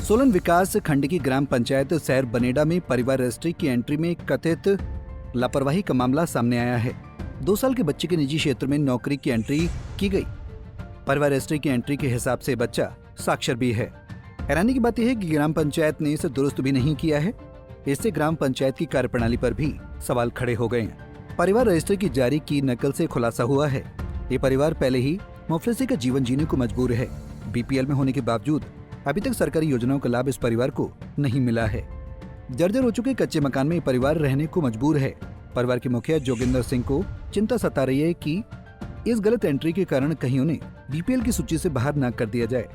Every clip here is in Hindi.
सोलन विकास खंड की ग्राम पंचायत सैर बनेडा में परिवार रजिस्ट्री की एंट्री में कथित लापरवाही का मामला सामने आया है। 2 साल के बच्चे के निजी क्षेत्र में नौकरी की एंट्री की गई। परिवार रजिस्ट्री की एंट्री के हिसाब से बच्चा साक्षर भी है। हैरानी की बात यह है कि ग्राम पंचायत ने इसे दुरुस्त भी नहीं किया है। इससे ग्राम पंचायत की कार्यप्रणाली पर भी सवाल खड़े हो गए हैं। परिवार रजिस्ट्री की जारी की नकल से खुलासा हुआ है ये परिवार पहले ही मुफलिसी का जीवन जीने को मजबूर है। बीपीएल में होने के बावजूद अभी तक सरकारी योजनाओं का लाभ इस परिवार को नहीं मिला है। जर्जर हो चुके कच्चे मकान में ये परिवार रहने को मजबूर है। परिवार के मुखिया जोगिंदर सिंह को चिंता सता रही है कि इस गलत एंट्री के कारण कहीं उन्हें बीपीएल की सूची से बाहर न कर दिया जाए।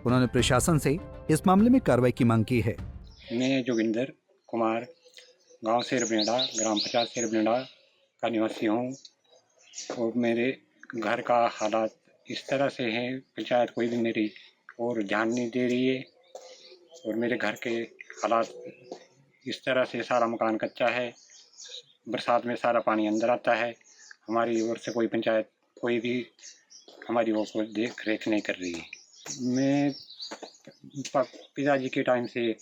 उन्होंने प्रशासन से इस मामले में कार्रवाई की मांग की है। मैं जोगिंदर कुमार गांव शेरबेड़ा ग्राम पंचायत शेरबेड़ा का निवासी हूँ और मेरे घर का हालात इस तरह से है, पंचायत कोई भी मेरी और ध्यान नहीं दे रही है और मेरे घर के हालात इस तरह से, सारा मकान कच्चा है, बरसात में सारा पानी अंदर आता है। हमारी ओर से कोई पंचायत कोई भी हमारी ओर को देख रेख नहीं कर रही है। मैं पिताजी के टाइम से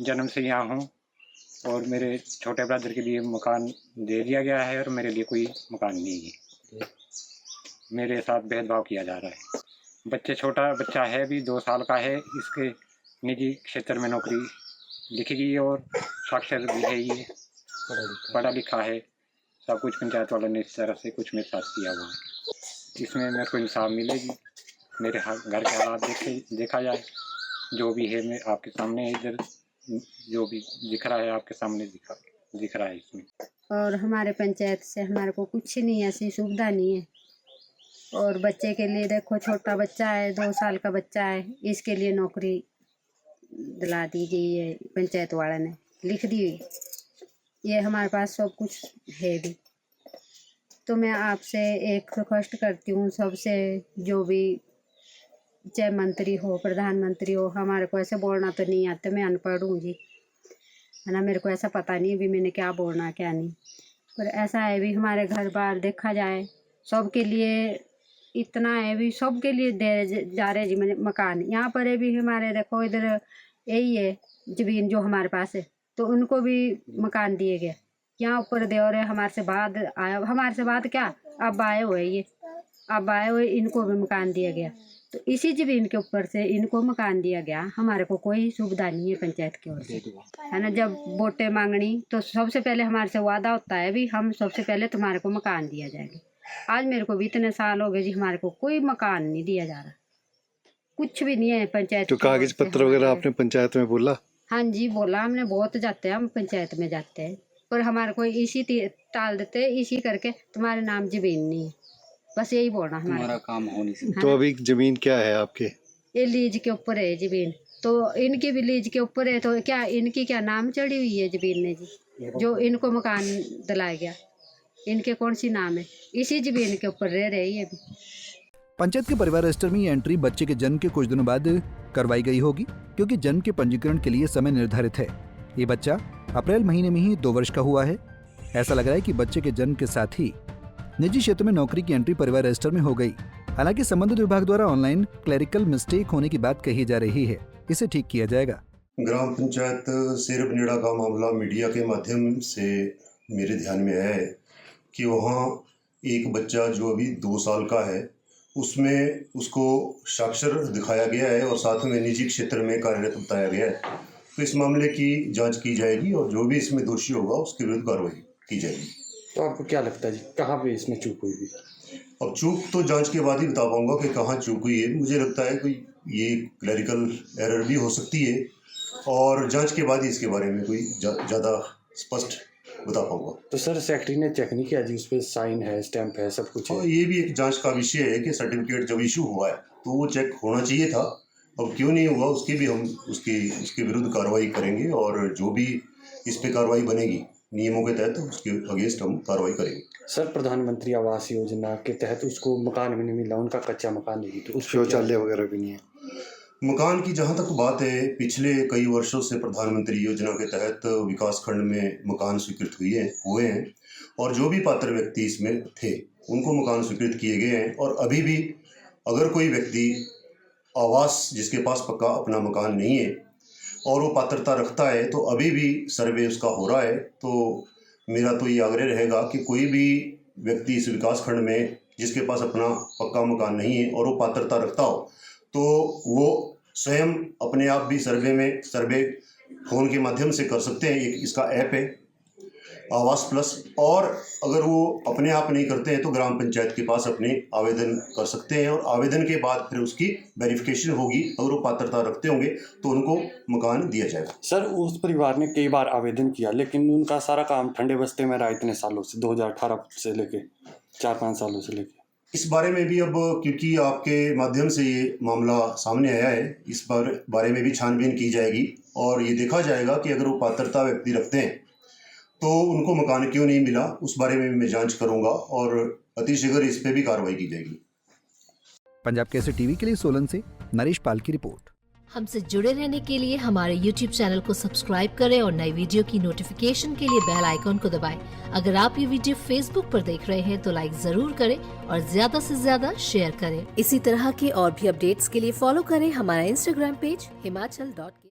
जन्म से यहाँ हूँ और मेरे छोटे ब्रदर के लिए मकान दे दिया गया है और मेरे लिए कोई मकान नहीं है। मेरे साथ भेदभाव किया जा रहा है। छोटा बच्चा है, भी 2 साल का है, इसके निजी क्षेत्र में नौकरी लिखी गई और साक्षर भी है, ये पढ़ा लिखा है। सब कुछ पंचायत वालों ने इस तरह से कुछ मेरे साथ किया हुआ है। इसमें मेरे को इंसाफ मिलेगी। मेरे घर के हालात देखा जाए, जो भी है मैं आपके सामने, इधर जो भी दिख रहा है आपके सामने दिख रहा है इसमें। और हमारे पंचायत से हमारे को कुछ नहीं ऐसी सुविधा नहीं है। और बच्चे के लिए देखो, छोटा बच्चा है, 2 साल का बच्चा है, इसके लिए नौकरी दिला दी गई है, पंचायत वाले ने लिख दी। ये हमारे पास सब कुछ है भी। तो मैं आपसे एक रिक्वेस्ट करती हूँ सबसे, जो भी चाहे मंत्री हो प्रधानमंत्री हो, हमारे को ऐसे बोलना तो नहीं आता। मैं अनपढ़ हूँ जी, है ना, मेरे को ऐसा पता नहीं भी मैंने क्या बोलना क्या नहीं। पर ऐसा है भी, हमारे घर बार देखा जाए सबके लिए इतना है भी, सबके लिए दे जा रहे जी मकान। यहाँ पर है भी हमारे, देखो इधर यही है जमीन जो हमारे पास है, तो उनको भी मकान दिए गए। यहाँ ऊपर दे रहे हमारे से बाद आया, हमारे से बाद क्या अब आए हुए, ये अब आए हुए, इनको भी मकान दिया गया। तो इसी जमीन के ऊपर से इनको मकान दिया गया। हमारे को कोई सुविधा नहीं है पंचायत की ओर से, है ना। जब वोटें मांगनी तो सबसे पहले हमारे से वादा होता है भी, हम सबसे पहले तुम्हारे को मकान दिया जाएगा। आज मेरे को भी इतने साल हो गए जी, हमारे को कोई मकान नहीं दिया जा रहा, कुछ भी नहीं है पंचायत। तो कागज पत्र वगैरह आपने पंचायत में बोला? हाँ जी बोला हमने, बहुत जाते हैं हम पंचायत में जाते हैं, पर हमारे को इसी टाल देते, इसी करके तुम्हारे नाम जमीन नहीं है, बस यही बोलना हमारा काम हो नहीं सकता। तो अभी जमीन क्या है आपके? ये लीज के ऊपर है जमीन, तो इनकी भी लीज के ऊपर है। तो क्या इनकी क्या नाम चढ़ी हुई है जमीन ने जी, जो इनको मकान दिलाया गया, इनके कौन सी नाम है? इसी जमीन के ऊपर रह रही है। पंचायत के परिवार रजिस्टर में ये एंट्री बच्चे के जन्म के कुछ दिनों बाद करवाई गई होगी, क्योंकि जन्म के पंजीकरण के लिए समय निर्धारित है। ये बच्चा अप्रैल महीने में ही 2 वर्ष का हुआ है। ऐसा लग रहा है कि बच्चे के जन्म के साथ ही निजी क्षेत्र में नौकरी की एंट्री परिवार रजिस्टर में हो गई। हालांकि संबंधित विभाग द्वारा ऑनलाइन क्लरिकल मिस्टेक होने की बात कही जा रही है, इसे ठीक किया जाएगा। ग्राम पंचायत शेरबनेड़ा का मामला मीडिया के माध्यम से मेरे ध्यान में आया है कि वहाँ एक बच्चा जो अभी 2 साल का है, उसमें उसको साक्षर दिखाया गया है और साथ में निजी क्षेत्र में कार्यरत बताया गया है। तो इस मामले की जांच की जाएगी और जो भी इसमें दोषी होगा उसके विरुद्ध कार्रवाई की जाएगी। तो आपको क्या लगता है जी, कहाँ पे इसमें चूक हुई थी? अब चूक तो जांच के बाद ही बता पाऊंगा कि कहाँ चूक हुई है। मुझे लगता है कि ये क्लरिकल एरर भी हो सकती है और जांच के बाद ही इसके बारे में कोई ज़्यादा स्पष्ट बता पाऊंगा। तो सर सेक्रेटरी ने चेक नहीं किया जी, उस पर साइन है, स्टैंप है, सब कुछ है? ये भी एक जांच का विषय है कि सर्टिफिकेट जब इशू हुआ है तो वो चेक होना चाहिए था। अब क्यों नहीं हुआ उसकी भी हम उसके विरुद्ध कार्रवाई करेंगे और जो भी इस पे कार्रवाई बनेगी नियमों के तहत उसके अगेंस्ट हम कार्रवाई करेंगे। सर प्रधानमंत्री आवास योजना के तहत उसको मकान भी नहीं मिला, उनका कच्चा मकान नहीं, तो उस शौचालय वगैरह भी नहीं है। मकान की जहाँ तक बात है, पिछले कई वर्षों से प्रधानमंत्री योजना के तहत विकास खंड में मकान स्वीकृत हुए हैं और जो भी पात्र व्यक्ति इसमें थे उनको मकान स्वीकृत किए गए हैं। और अभी भी अगर कोई व्यक्ति आवास जिसके पास पक्का अपना मकान नहीं है और वो पात्रता रखता है तो अभी भी सर्वे उसका हो रहा है। तो मेरा तो ये आग्रह रहेगा कि कोई भी व्यक्ति इस विकास खंड में जिसके पास अपना पक्का मकान नहीं है और वो पात्रता रखता हो तो वो स्वयं अपने आप भी सर्वे फ़ोन के माध्यम से कर सकते हैं। एक इसका ऐप है आवास प्लस, और अगर वो अपने आप नहीं करते हैं तो ग्राम पंचायत के पास अपने आवेदन कर सकते हैं और आवेदन के बाद फिर उसकी वेरिफिकेशन होगी। अगर वो पात्रता रखते होंगे तो उनको मकान दिया जाएगा। सर उस परिवार ने कई बार आवेदन किया लेकिन उनका सारा काम ठंडे बस्ते में रहा इतने सालों से, 2018 से लेके 4-5 सालों से लेके। इस बारे में भी अब क्योंकि आपके माध्यम से ये मामला सामने आया है, इस बारे में भी छानबीन की जाएगी और ये देखा जाएगा कि अगर वो पात्रता व्यक्ति रखते हैं तो उनको मकान क्यों नहीं मिला, उस बारे में भी मैं जांच करूंगा और अतिशीघ्र इस पे भी कार्रवाई की जाएगी। पंजाब केसरी टीवी के लिए सोलन से नरेश पाल की रिपोर्ट। हमसे जुड़े रहने के लिए हमारे YouTube चैनल को सब्सक्राइब करें और नई वीडियो की नोटिफिकेशन के लिए बेल आइकॉन को दबाएं। अगर आप ये वीडियो Facebook पर देख रहे हैं तो लाइक जरूर करें और ज्यादा से ज्यादा शेयर करें। इसी तरह के और भी अपडेट्स के लिए फॉलो करें हमारा Instagram पेज himachal.ke।